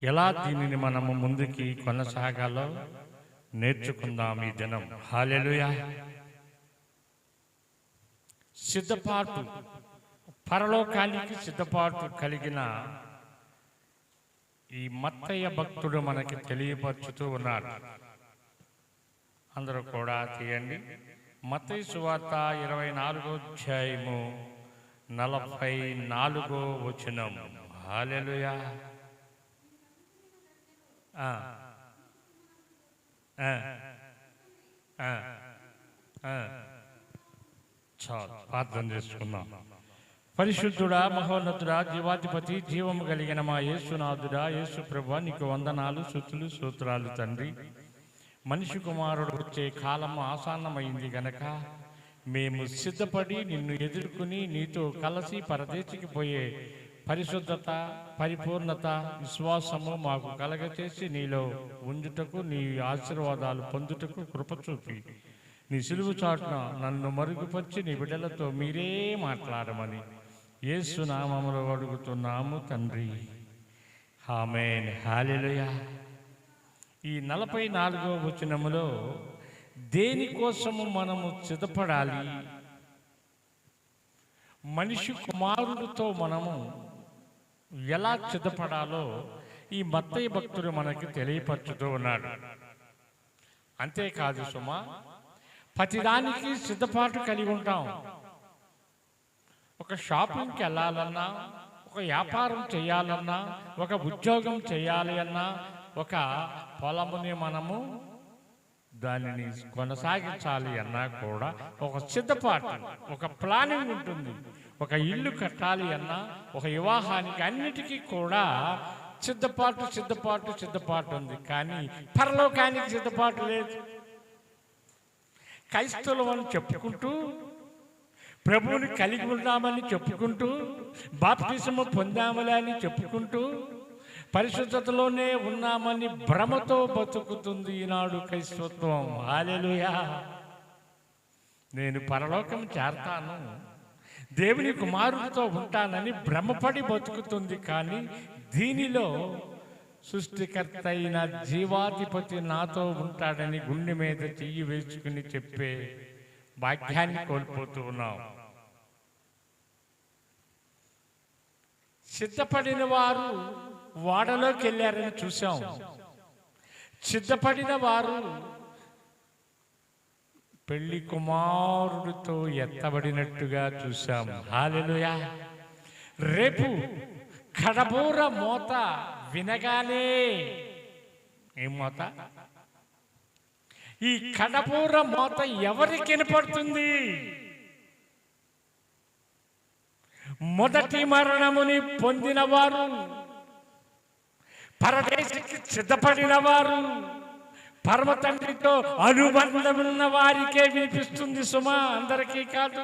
ఎలా దీనిని మనము ముందుకి కొనసాగాలో నేర్చుకుందాం ఈ దినం. హల్లెలూయా. సిద్ధపాటు, పరలోకానికి సిద్ధపాటు కలిగిన ఈ మత్తయ్య భక్తుడు మనకి తెలియపరుచుతూ ఉన్నాడు. అందరూ కూడా తీయండి. మత్తయి సువార్త 24వ అధ్యాయము 44వ వచనం. హల్లెలూయా. చాలు, ప్రార్థన చేసుకుందాం. పరిశుద్ధుడా, మహోన్నతుడా, జీవాధిపతి, జీవము కలిగిన మా యేసునాథుడా, యేసు ప్రభువా, నీకు వందనాలు, స్తుతులు, స్తోత్రాలు తండ్రి. మనిషి కుమారుడు వచ్చే కాలము ఆసన్నమైంది గనక మేము సిద్ధపడి నిన్ను ఎదుర్కొని నీతో కలిసి పరదేశికి పోయే పరిశుద్ధత, పరిపూర్ణత, విశ్వాసము మాకు కలగచేసి నీలో ఉండుటకు, నీ ఆశీర్వాదాలు పొందుటకు కృప చూపి నీ సిలువ చాటున నన్ను మరుగుపరిచి నీ బిడ్డలతో మీరే మాట్లాడమని యేసు నామములో అడుగుతున్నాము తండ్రి. ఆమేన్. హల్లెలూయా. ఈ 44వ వచనములో దేనికోసము మనము సిద్ధపడాలి, మనిషి కుమారుడితో మనము ఎలా సిద్ధపడాలో ఈ మత్తయి భక్తుడు మనకి తెలియపరుచుతూ ఉన్నాడు. అంతేకాదు సుమా, ప్రతిదానికి సిద్ధపాటు కలిగి ఉంటాం. ఒక షాపింగ్కి వెళ్ళాలన్నా, ఒక వ్యాపారం చేయాలన్నా, ఒక ఉద్యోగం చేయాలి అన్నా, ఒక పొలముని మనము దానిని కొనసాగించాలి అన్నా కూడా ఒక సిద్ధపాటు, ఒక ప్లానింగ్ ఉంటుంది. ఒక ఇల్లు కట్టాలి అన్నా, ఒక వివాహానికి, అన్నిటికీ కూడా సిద్ధపాటు సిద్ధపాటు సిద్ధపాటు ఉంది. కానీ పరలోకానికి సిద్ధపాటు లేదు. క్రైస్తవులు అని చెప్పుకుంటూ, ప్రభువుని కలిగి ఉన్నామని చెప్పుకుంటూ, బాప్తిసము పొందామని అని చెప్పుకుంటూ, పరిశుద్ధతలోనే ఉన్నామని భ్రమతో బతుకుతుంది ఈనాడు క్రైస్తవత్వం. హల్లెలూయా. నేను పరలోకం చేరతాను, దేవుని కుమారుడితో ఉంటానని భ్రమపడి బతుకుతుంది. కానీ దీనిలో సృష్టికర్త అయిన జీవాధిపతి నాతో ఉంటాడని గుండె మీద చెయ్యి వేసుకుని చెప్పే భాగ్యాన్ని కోల్పోతూ ఉన్నాం. సిద్ధపడిన వారు వాడలోకి వెళ్ళారని చూసాం. సిద్ధపడిన వారు పెళ్లి కుమారుడితో ఎత్తబడినట్టుగా చూసాం. హల్లెలూయా. రేపు కడబూర మోత వినగానే, ఏం మోత? ఈ కడబూర మోత ఎవరికి వినపడుతుంది? మొదటి మరణముని పొందిన వారు, పరదేశికి సిద్ధపడిన వారు, పరమ తండ్రితో అనుబంధమున్న వారికే వినిపిస్తుంది సుమా, అందరికీ కాదు.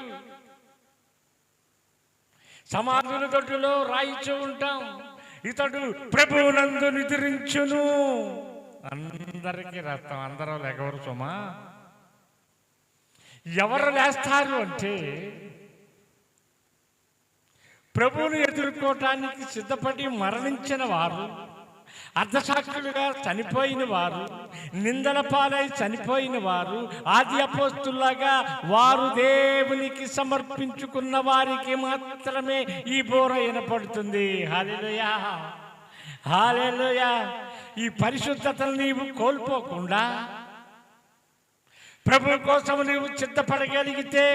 సమాధుల దొడ్డులో రాయిచూ ఉంటాం, ఇతడు ప్రభువునందు నిద్రించును, అందరికీ రక్తం. అందరూ లెగవరు సుమా. ఎవరు లేస్తారు అంటే ప్రభువును ఎదుర్కోవటానికి సిద్ధపడి మరణించిన వారు, అర్ధసాక్షులుగా చనిపోయిన వారు, నిందల పాలై చనిపోయిన వారు, ఆది అపోస్తులుగా వారు దేవునికి సమర్పించుకున్న వారికి మాత్రమే ఈ బోర వినపడుతుంది. హల్లెలూయా. హల్లెలూయా. ఈ పరిశుద్ధతను నీవు కోల్పోకుండా ప్రభు కోసం నీవు సిద్ధపడగలిగితే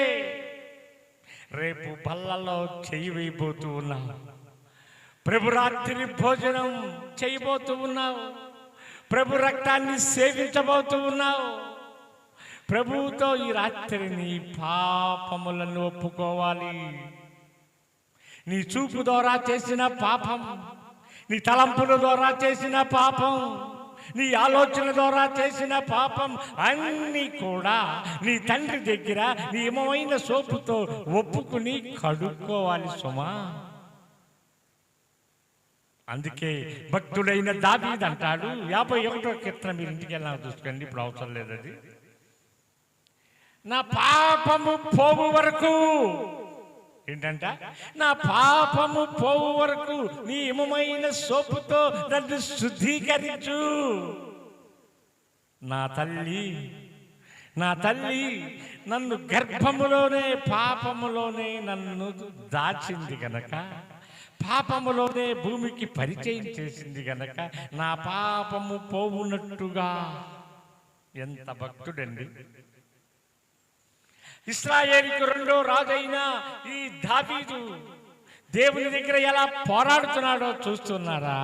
రేపు బల్లలో చెయ్యి వేయబోతూ ఉన్నావు. ప్రభు రాత్రి భోజనం చేయబోతూ ఉన్నావు. ప్రభు రక్తాన్ని సేవించబోతూ ఉన్నావు. ప్రభువుతో ఈ రాత్రి నీ పాపములను ఒప్పుకోవాలి. నీ చూపు ద్వారా చేసిన పాపం, నీ తలంపుల ద్వారా చేసిన పాపం, నీ ఆలోచన ద్వారా చేసిన పాపం అన్నీ కూడా నీ తండ్రి దగ్గర నియమమైన సోపుతో ఒప్పుకుని కడుక్కోవాలి సుమా. అందుకే భక్తుడైన దావీదు అంటాడు, 51వ కీర్తన, మీరు ఇంటికి వెళ్ళాలి చూసుకోండి, ఇప్పుడు అవసరం లేదు అది. నా పాపము పోవు వరకు ఏంటంట? నా పాపము పోవు వరకు నీ హిమమైన సోపుతో నన్ను శుద్ధీకరించు. నా తల్లి నన్ను గర్భములోనే పాపములోనే నన్ను దాచింది గనక, పాపములోనే భూమికి పరిచయం చేసింది గనక నా పాపము పోవునట్టుగా. ఎంత భక్తుడండి! ఇశ్రాయేలుకు రెండో రాజైన ఈ దావీదు దేవుని దగ్గర ఎలా పోరాడుతున్నాడో చూస్తున్నారా?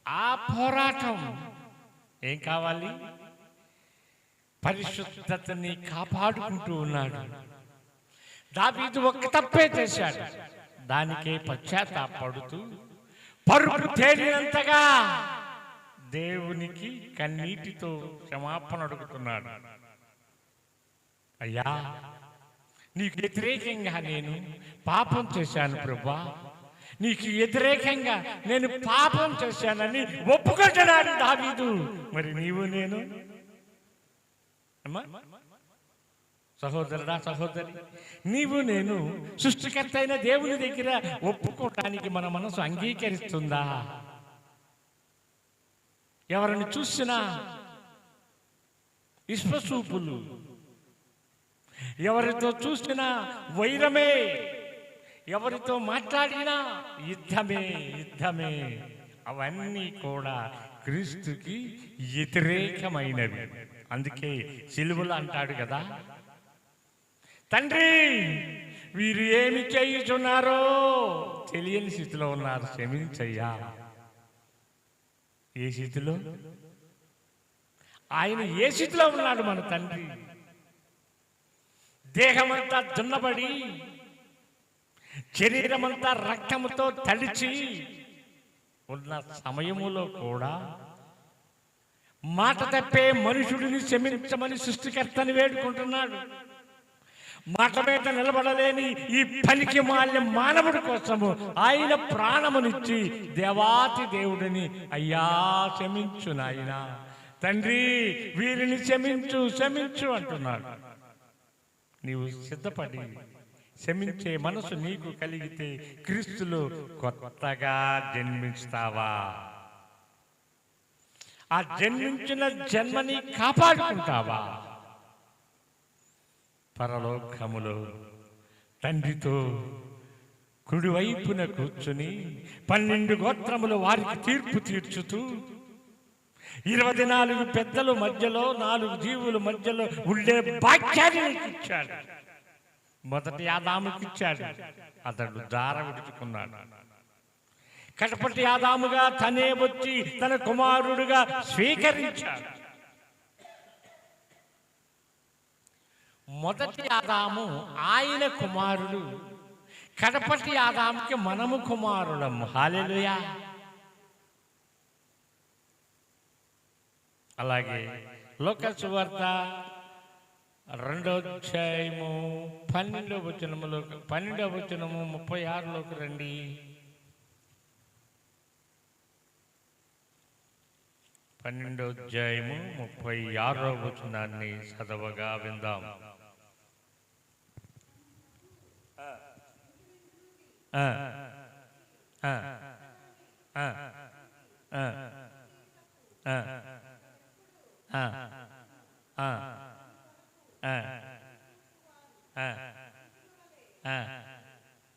ఆ పోరాటం ఏం కావాలి? పరిశుద్ధతని కాపాడుకుంటూ ఉన్నాడు. దావీదు ఒక్క తప్పే చేశాడు, దానికే పశ్చాత్తాపడుతూ పరుపు తేలినంతగా దేవునికి కన్నీటితో క్షమాపణ అడుగుతున్నాడు. అయ్యా, నీకు వ్యతిరేకంగా నేను పాపం చేశాను ప్రభువా, నీకు వ్యతిరేకంగా నేను పాపం చేశానని ఒప్పుకుంటున్నాడు దావీదు. మరి నీవు నేను సహోదరుడా, సహోదరి, నీవు నేను సృష్టికర్త అయిన దేవుని దగ్గర ఒప్పుకోవటానికి మన మనసు అంగీకరిస్తుందా? ఎవరిని చూసినా ఇష్పసూపులు, ఎవరితో చూసినా వైరమే, ఎవరితో మాట్లాడినా యుద్ధమే. అవన్నీ కూడా క్రీస్తుకి వ్యతిరేకమైనవి. అందుకే సిలువలో అంటాడు కదా, తండ్రి వీరు ఏమి చేయుచున్నారో తెలియని స్థితిలో ఉన్నారు, క్షమించయ్యా. ఏ స్థితిలో? ఆయన ఏ స్థితిలో ఉన్నాడు మన తండ్రి? దేహమంతా దున్నబడి, శరీరమంతా రక్తముతో తడిచి ఉన్న సమయములో కూడా మాట తప్పే మనుషుడిని క్షమించమని సృష్టికర్తని వేడుకుంటున్నాడు. మాట మీద నిలబడలేని ఈ పనికి మానవుడి కోసము ఆయన ప్రాణమునిచ్చి దేవాతి దేవుడిని, అయ్యా క్షమించు నాయనా, తండ్రి వీరిని క్షమించు అంటున్నాడు. నీవు సిద్ధపడి క్షమించే మనసు నీకు కలిగితే క్రీస్తులో కొత్తగా జన్మిస్తావా? ఆ జన్మించిన జన్మని కాపాడుకుంటావా? పరలోకములో తండ్రితో కుడివైపున కూర్చుని 12 గోత్రములు వారికి తీర్పు తీర్చుతూ 24 పెద్దల మధ్యలో 4 జీవుల మధ్యలో ఉండే భాగ్యాన్ని ఇచ్చాడు. మొదటి ఆదాముకి ఇచ్చాడు, అతడు దార విడుచుకున్నాడు. కడపటి ఆదాముగా తనే వచ్చి తన కుమారుడుగా స్వీకరించాడు. మొదటి ఆదాము ఆయన కుమారుడు, కడపటి ఆదాముకి మనము కుమారులం. హల్లెలూయా. అలాగే లోక సువార్త 2వ అధ్యాయము 12వ వచనములో 12వ వచనము 36లోకి రండి. 12వ అధ్యాయము 36వ వచనాన్ని చదవగా విందాం.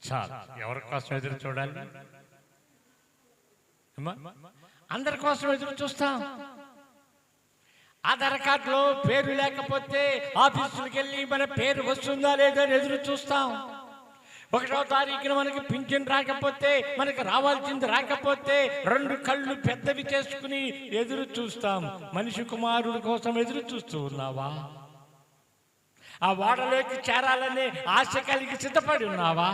చాలు, ఎవరి కోసం ఎదురు చూడాలి? అందరి కోసం ఎదురు చూస్తాం. ఆధార్ కార్డులో పేరు లేకపోతే ఆఫీసులకు వెళ్ళి మన పేరు వస్తుందా లేదా ఎదురు చూస్తాం. 1వ తారీఖున మనకి పింఛన్ రాకపోతే, మనకు రావాల్సింది రాకపోతే 2 కళ్ళు పెద్దవి చేసుకుని ఎదురు చూస్తాం. మనిషి కుమారుడి కోసం ఎదురు చూస్తూ ఉన్నావా? ఆ వాడలోకి చేరాలనే ఆశ కలిగి సిద్ధపడి ఉన్నావా?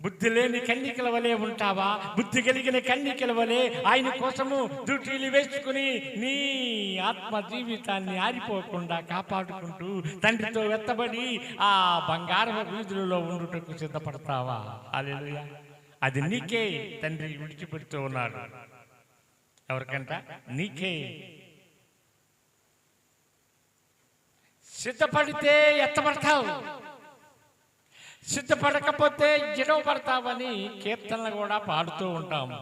బుద్ధి లేని కన్నికల వలె ఉంటావా? బుద్ధి కలిగిన కన్నికల వలె ఆయన కోసము డ్యూటీలు వేసుకుని నీ ఆత్మ జీవితాన్ని ఆరిపోకుండా కాపాడుకుంటూ తండ్రితో వెత్తబడి ఆ బంగారు వీధులలో ఉండుటకు సిద్ధపడతావా? హల్లెలూయా. అది నీకే తండ్రి విడిచిపెడుతూ ఉన్నాడు. ఎవరికంట? నీకే. సిద్ధపడితే ఎత్తబడతావు, సిద్ధపడకపోతే ఎడవబడతావని కీర్తనలు కూడా పాడుతూ ఉంటాము.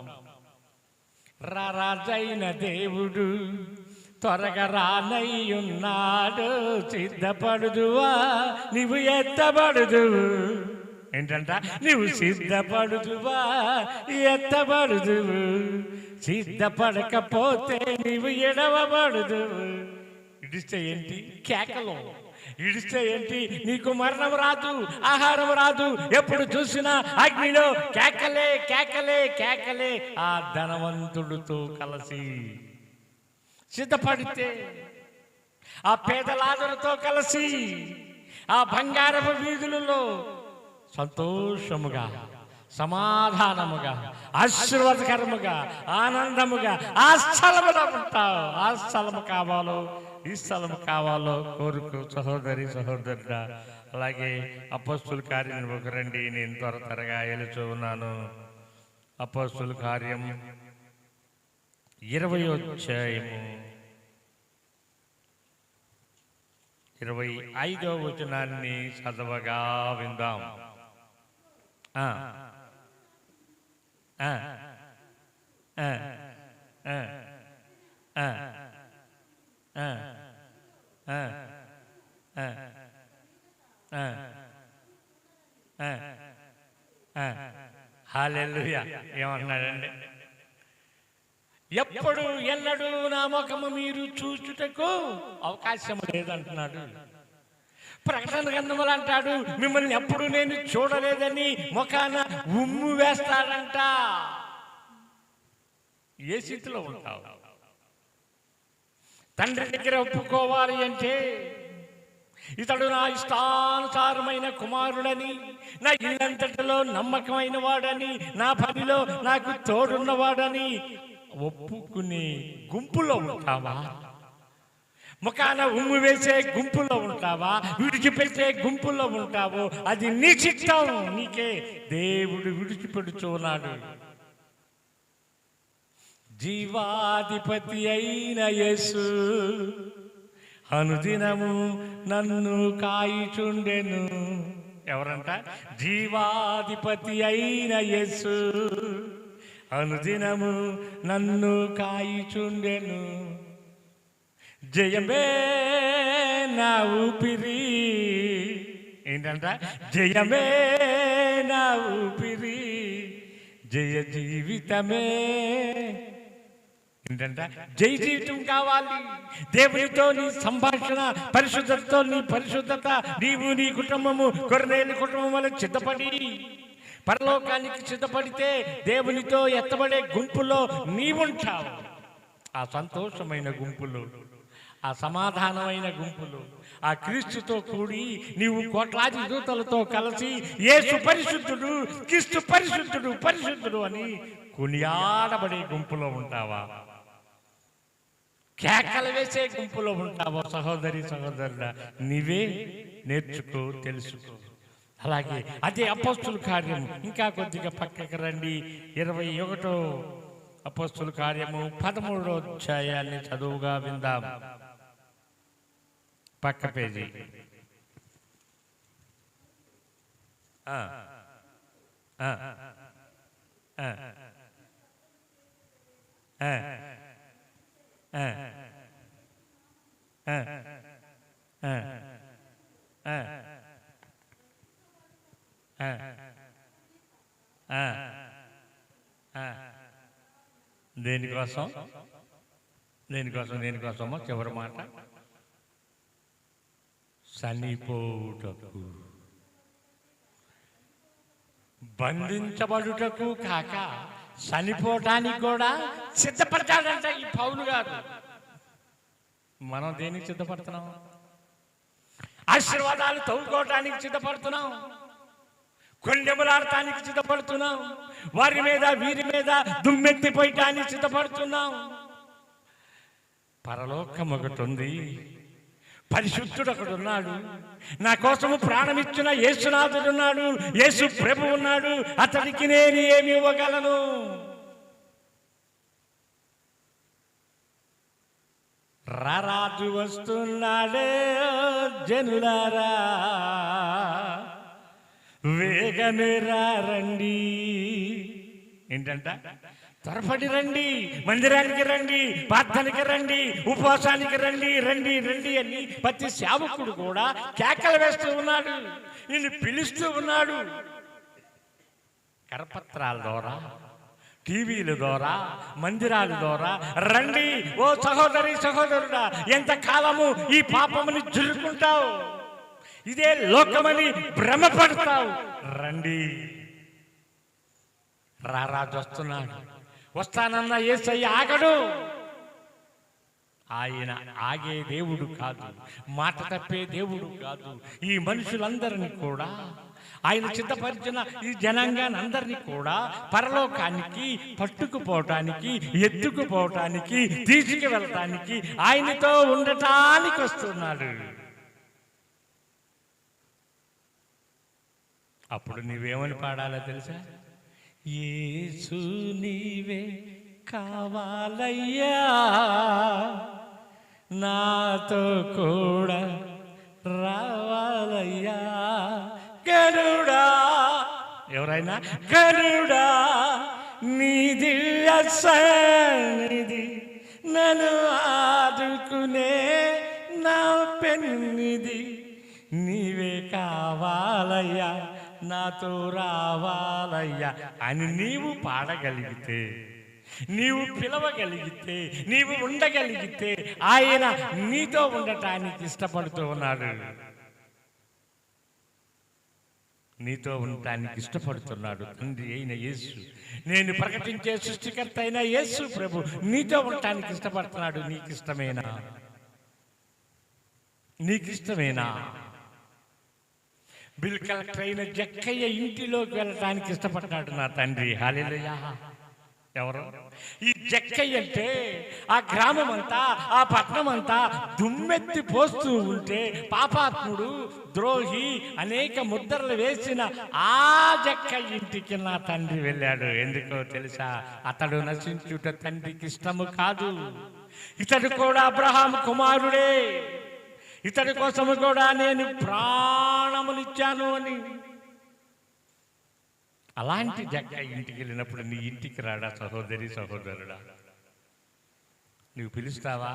రాజైన దేవుడు త్వరగా రానయ్యున్నాడు, సిద్ధపడుదువా నీవు ఎత్తబడుదు. ఏంటంట? నీవు సిద్ధపడుదువా ఎత్తబడుదు, సిద్ధపడకపోతే నీవు ఎడవబడుదు. ఇడిస్తే ఏంటి? కేకలు. ఇడిస్తే ఏంటి? నీకు మరణం రాదు, ఆహారం రాదు, ఎప్పుడు చూసినా అగ్నిలో కేకలే కేకలే కేకలే. ఆ ధనవంతుడితో కలిసి సిద్ధపడితే, ఆ పేదలాదరితో కలిసి ఆ బంగారపు వీధులలో సంతోషముగా, సమాధానముగా, ఆశీర్వాదకరముగా, ఆనందముగా ఆ స్థలములో ఉంటావు. ఆ స్థలము కావాలో ఈ స్థలం కావాలో కోరుకు సహోదరి సహోదరుడా. అలాగే అపోస్తుల కార్యం రండి, నేను త్వరగా వెళుతూ ఉన్నాను. అపోస్తుల కార్యం 20వ అధ్యాయము 25వ వచనాన్ని చదవగా విందాం. హల్లెలూయా. ఏమన్నాడండి? ఎప్పుడు ఎన్నడూ నా ముఖము మీరు చూచుటకు అవకాశం లేదంటున్నాడు. ప్రకటన గ్రంథములు అంటాడు, మిమ్మల్ని ఎప్పుడు నేను చూడలేదని ముఖాన ఉమ్ము వేస్తాడంట. ఏ స్థితిలో ఉంటావు? తండ్రి దగ్గర ఒప్పుకోవాలి అంటే, ఇతడు నా ఇష్టానుసారమైన కుమారుడని, నా ఇల్లంతటిలో నమ్మకమైన వాడని, నా పనిలో నాకు తోడున్నవాడని ఒప్పుకునే గుంపులో ఉంటావా? ముఖాన ఉమ్ము వేసే గుంపులో ఉంటావా? విడిచిపెట్టే గుంపులో ఉంటావో? అది నీ చిత్తం, నీకే దేవుడు విడిచిపెడుచున్నాడు. జీవాధిపతి అయిన యేసు అనుదినము నన్ను కాయిచుండెను. ఎవరంట? జీవాధిపతి అయిన యేసు అనుదినము నన్ను కాయిచుండెను. జయమే నా ఊపిరి. ఏంటంట? జయమే నా ఊపిరి, జయ జీవితమే. ఏంటంట? జయ జీవితం కావాలి. దేవునితో నీ సంభాషణ, పరిశుద్ధతతో నీ పరిశుద్ధత, నీవు నీ కుటుంబము కొర్నేలు కుటుంబం వల్ల సిద్ధపడి పరలోకానికి సిద్ధపడితే దేవునితో ఎత్తబడే గుంపులో నీవుంటావు. ఆ సంతోషమైన గుంపులో, ఆ సమాధానమైన గుంపులో, ఆ క్రీస్తుతో కూడి నీవు కోట్లాది దూతలతో కలిసి యేసు పరిశుద్ధుడు, క్రీస్తు పరిశుద్ధుడు పరిశుద్ధుడు అని కొనియాడబడే గుంపులో ఉంటావా? కేకలు వేసే గుంపులో ఉంటావో? సహోదరి సహోదరుడా, నీవే నేర్చుకో, తెలుసుకో. అలాగే అదే అపోస్తుల కార్యం. ఇంకా కొద్దిగా పక్కకి రండి. 21వ అపోస్తుల కార్యము 13వ అధ్యాయాన్ని చదువుగా విందాం. పక్క పేజీ. దేనికోసమో చివరి మాట, చనిపోవుటకు, బంధించబడుటకు కాక చనిపోవటానికి కూడా సిద్ధపడతాడంట ఈ పౌలు గారు. మనం దేనికి సిద్ధపడుతున్నాం? ఆశీర్వాదాలు తవ్వుకోవటానికి సిద్ధపడుతున్నాం, కొండెములాడటానికి సిద్ధపడుతున్నాం, వారి మీద వీరి మీద దుమ్మెత్తిపోయటానికి సిద్ధపడుతున్నాం. పరలోకం ఒకటి ఉంది, పరిశుద్ధుడు ఒకడు ఉన్నాడు, నా కోసము ప్రాణమిచ్చిన యేసునాథుడు ఉన్నాడు, యేసు ప్రభు ఉన్నాడు, అతడికి నేను ఏమి ఇవ్వగలను? రారాజు వస్తున్నాడే జనులారా, వేగమే రండి. ఏంటంట? త్వరపడి రండి, మందిరానికి రండి, ప్రార్థనకి రండి, ఉపవాసానికి రండి, రండి రండి అని ప్రతి సేవకుడు కూడా కేకలు వేస్తూ ఉన్నాడు, నిన్ను పిలుస్తూ ఉన్నాడు. కరపత్రాల ద్వారా, టీవీల ద్వారా, మందిరాల ద్వారా రండి. ఓ సహోదరి సహోదరుడా, ఎంతకాలము ఈ పాపముని జురుకుంటావు, ఇదే లోకమని భ్రమపడతావు? రండి. రారాజు వస్తున్నాడు. వస్తానన్న యేసయ్య ఆగడు. ఆయన ఆగే దేవుడు కాదు, మాట తప్పే దేవుడు కాదు. ఈ మనుషులందరినీ కూడా, ఆయన సిద్ధపరిచిన ఈ జనాంగాన్ని అందరినీ కూడా పరలోకానికి పట్టుకుపోవటానికి, ఎత్తుకుపోవటానికి, తీసుకువెళ్ళటానికి, ఆయనతో ఉండటానికి వస్తున్నాడు. అప్పుడు నీవేమని పాడాలో తెలుసా? యేసు నీవే కావాలయ్యా, నాతో కూడా రావాలయ్యా. గరుడా, ఎవరైనా గరుడా, నీ దివ్య సన్నిధి నన్ను ఆదుకునే నా పెన్నిది, నీవే కావాలయ్యా, నాతో రావాలయ్యా అని నీవు పాడగలిగితే, నీవు పిలవగలిగితే, నీవు ఉండగలిగితే, ఆయన నీతో ఉండటానికి ఇష్టపడుతూ ఉన్నాడు. నీతో ఉండటానికి ఇష్టపడుతున్నాడు తండ్రి అయిన యేసు. నేను ప్రకటించే సృష్టికర్త అయిన యేసు ప్రభు నీతో ఉండటానికి ఇష్టపడుతున్నాడు. నీకిష్టమేనా? నీకిష్టమేనా? బిల్ కలెక్టర్ అయిన జక్కయ్య ఇంటిలోకి వెళ్ళటానికి ఇష్టపడ్డాడు నా తండ్రి. హల్లెలూయా. ఎవరు ఈ జక్కయ్య అంటే? ఆ గ్రామం అంతా, ఆ పట్టణం అంతా దుమ్మెత్తి పోస్తూ ఉంటే పాపాత్ముడు, ద్రోహి, అనేక ముద్రలు వేసిన ఆ జక్కయ్య ఇంటికి నా తండ్రి వెళ్ళాడు. ఎందుకో తెలుసా? అతడు నశించుట తండ్రికి ఇష్టము కాదు. ఇతడు కూడా అబ్రహాము కుమారుడే, ఇతడి కోసము కూడా నేను ప్రాణమునిచ్చాను అని. అలాంటి జక్క ఇంటికి వెళ్ళినప్పుడు నీ ఇంటికి రాడా సహోదరి సహోదరుడా? నువ్వు పిలుస్తావా?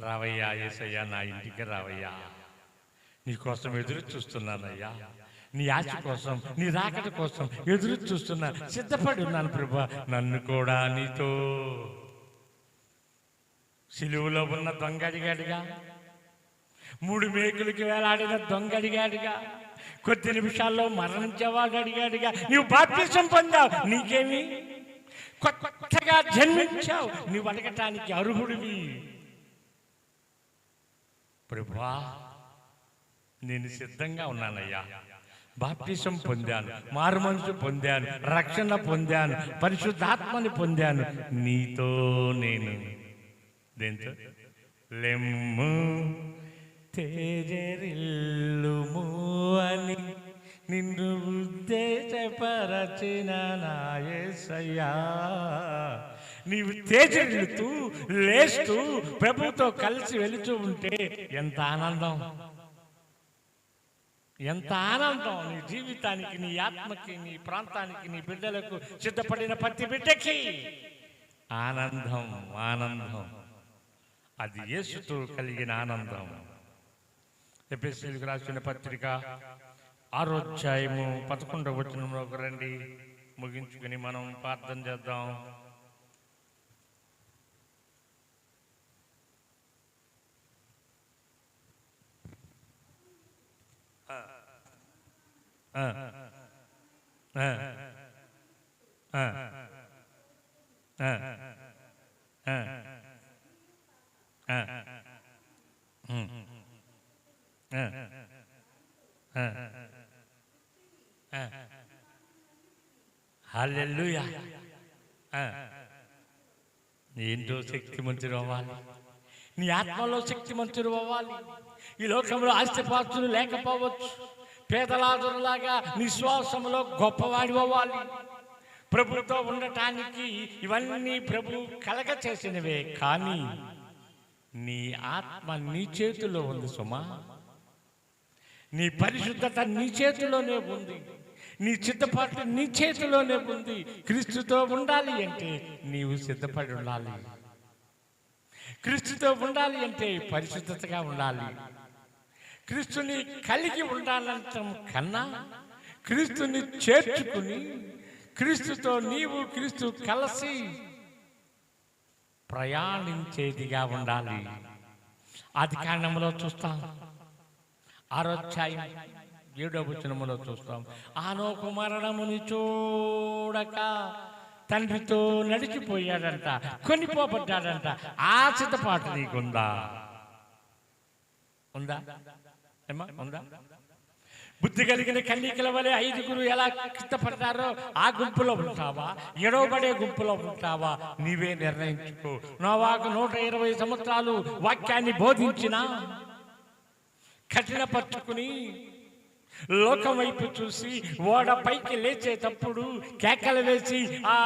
రావయ్యా యేసయ్యా, నా ఇంటికి రావయ్యా, నీ కోసం ఎదురు చూస్తున్నానయ్యా, నీ ఆశ కోసం, నీ రాకడ కోసం ఎదురు చూస్తున్నా, సిద్ధపడి ఉన్నాను ప్రభువా, నన్ను కూడా నీతో. సిలువలో ఉన్న దొంగ అడిగాడుగా, 3 మేకులకి వేలాడిన దొంగ అడిగాడుగా, కొద్ది నిమిషాల్లో మరణించేవాడు అడిగాడుగా. నీవు బాప్తిసం పొందావు, నీకేమి? కొత్తగా జన్మించావు, నువ్వు అడగటానికి అర్హుడివి. ప్రభువా, నేను సిద్ధంగా ఉన్నానయ్యా, బాప్తిసం పొందాను, మారు మనసు పొందాను, రక్షణ పొందాను, పరిశుద్ధాత్మని పొందాను. నీతో నేను దేంతో? లెమ్ము తేజరిల్లుము అని నిన్ను ఉద్దేశపరచిన నా యేసయ్యా. నీవు తేజరిల్లుతూ లేస్తూ ప్రభుతో కలిసి వెళుతూ ఉంటే ఎంత ఆనందం, ఎంత ఆనందం! నీ జీవితానికి, నీ ఆత్మకి, నీ ప్రాంతానికి, నీ బిడ్డలకు, సిద్ధపడిన ప్రతి బిడ్డకి ఆనందం, ఆనందం. అది యేసుతో కలిగిన ఆనందం. ఎఫెసీయులకు రాసిన పత్రిక 6వ అధ్యాయము 11వ వచనంలోకి రండి. ముగించుకుని మనం ప్రార్థన చేద్దాం. హల్లెలూయా. ఏంటో శక్తిమంతుడు అవ్వాలి, నీ ఆత్మలో శక్తిమంతుడు అవ్వాలి. ఈ లోకంలో ఆస్తిపాస్తులు లేకపోవచ్చు, పేదలాదులాగా నిశ్వాసంలో గొప్పవాడి అవ్వాలి. ప్రభుతో ఉండటానికి ఇవన్నీ ప్రభు కలగ చేసినవే, కానీ నీ ఆత్మ నీ చేతిలో ఉంది సుమా. నీ పరిశుద్ధత నీ చేతిలోనే ఉంది. నీ సిద్ధపాటు నీ చేతిలోనే ఉంది. క్రీస్తుతో ఉండాలి అంటే నీవు సిద్ధపడి ఉండాలి. క్రీస్తుతో ఉండాలి అంటే పరిశుద్ధతగా ఉండాలి. క్రీస్తుని కలిగి ఉండాలంటం కన్నా క్రీస్తుని చేర్చుకుని క్రీస్తుతో నీవు క్రీస్తు కలిసి ప్రయాణించేదిగా ఉండాలి. ఆది కాండములో చూస్తాం, 6వ అధ్యాయం 7వ వచనములో చూస్తాం. ఆనోకు మరణముని చూడక తండ్రితో నడిచిపోయాడంట, కొనిపోబడ్డాడంట. ఆ సిద్ధపాటు నీకుందా? ఉందా ఏమా? ఉందా? బుద్ధి కలిగిన కన్యకల వలె 5గురు ఎలా కిత్తపడ్డారో ఆ గుంపులో ఉంటావా? ఎడవబడే గుంపులో ఉంటావా? నీవే నిర్ణయించుకో. నోవాకు 120 సంవత్సరాలు వాక్యాన్ని బోధించినా కఠినపరుచుకుని లోకం వైపు చూసి ఓడ పైకి లేచేటప్పుడు కేకలు వేసి ఆ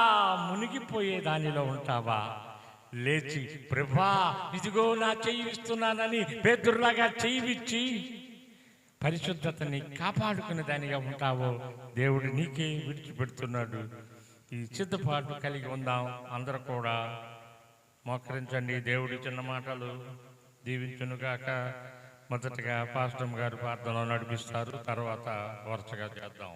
మునిగిపోయే దానిలో ఉంటావా? లేచి ప్రభువా ఇదిగో నా చెయ్యి ఇస్తున్నానని పేతురులాగా చెయ్యిచ్చి పరిశుద్ధతని కాపాడుకునే దానిగా ఉంటావో దేవుడు నీకే విడిచిపెడుతున్నాడు. ఈ సిద్ధపాటు కలిగి ఉందాం. అందరూ కూడా మోకరించండి. దేవుడి చిన్న మాటలు దీవించునుగాక. మొదటగా పాస్టర్ గారు ప్రార్థనలో నడిపిస్తారు, తర్వాత వరుసగా చేద్దాం.